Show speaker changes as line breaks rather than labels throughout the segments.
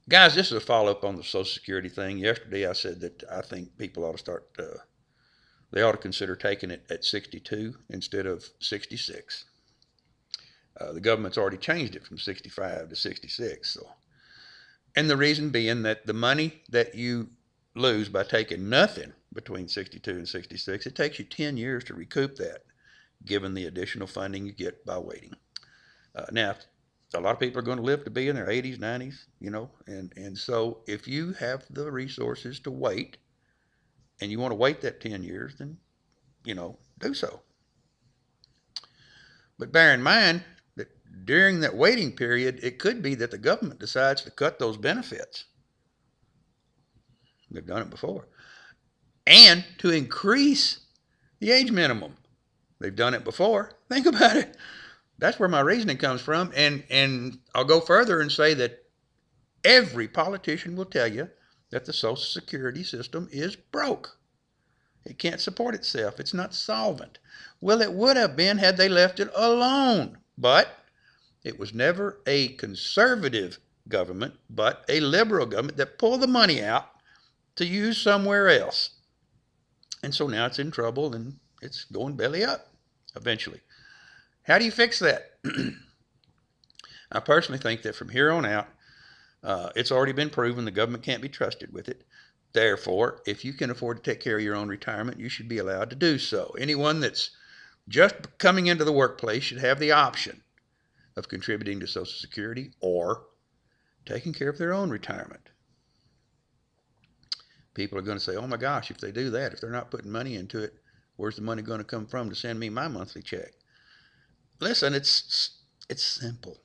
Guys, this is a follow-up on the Social Security thing. Yesterday I said that I think people ought to they ought to consider taking it at 62 instead of 66. The government's already changed it from 65 to 66. So, and the reason being that the money that you lose by taking nothing between 62 and 66, it takes you 10 years to recoup that, given the additional funding you get by waiting. Now, a lot of people are going to live to be in their 80s, 90s, and so if you have the resources to wait and you want to wait that 10 years, then, do so. But bear in mind that during that waiting period, it could be that the government decides to cut those benefits. They've done it before. And to increase the age minimum. They've done it before. Think about it. That's where my reasoning comes from. And I'll go further and say that every politician will tell you that the Social Security system is broke. It can't support itself. It's not solvent. Well, it would have been had they left it alone. But it was never a conservative government, but a liberal government that pulled the money out to use somewhere else. And so now it's in trouble and it's going belly up eventually. How do you fix that? I personally think that from here on out, it's already been proven the government can't be trusted with it. Therefore, if you can afford to take care of your own retirement, you should be allowed to do so. Anyone that's just coming into the workplace should have the option of contributing to Social Security or taking care of their own retirement. People are going to say, oh my gosh, if they do that, if they're not putting money into it, where's the money going to come from to send me my monthly check? Listen, it's simple.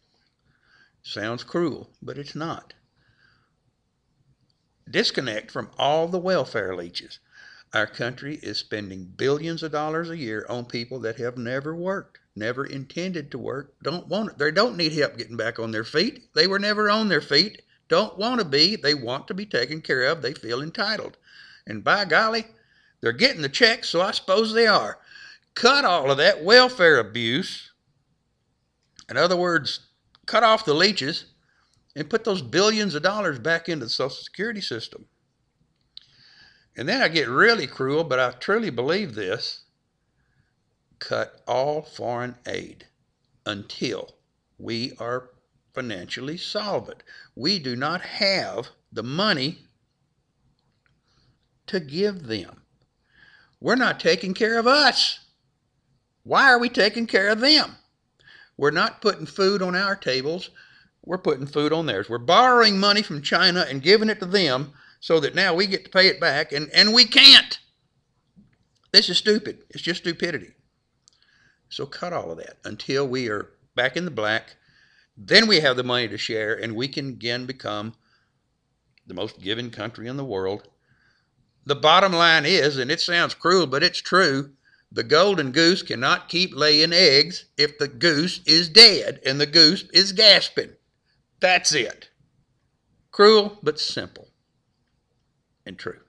Sounds cruel, but it's not. Disconnect from all the welfare leeches. Our country is spending billions of dollars a year on people that have never worked, never intended to work, don't want it. They don't need help getting back on their feet. They were never on their feet, don't want to be. They want to be taken care of. They feel entitled. And by golly, they're getting the checks, so I suppose they are. Cut all of that welfare abuse. In other words, cut off the leeches and put those billions of dollars back into the Social Security system. And then I get really cruel, but I truly believe this. Cut all foreign aid until we are financially solvent. We do not have the money to give them. We're not taking care of us. Why are we taking care of them? We're not putting food on our tables. We're putting food on theirs. We're borrowing money from China and giving it to them so that now we get to pay it back, and we can't. This is stupid. It's just stupidity. So cut all of that until we are back in the black. Then we have the money to share, and we can again become the most giving country in the world. The bottom line is, and it sounds cruel, but it's true, the golden goose cannot keep laying eggs if the goose is dead and the goose is gasping. That's it. Cruel, but simple and true.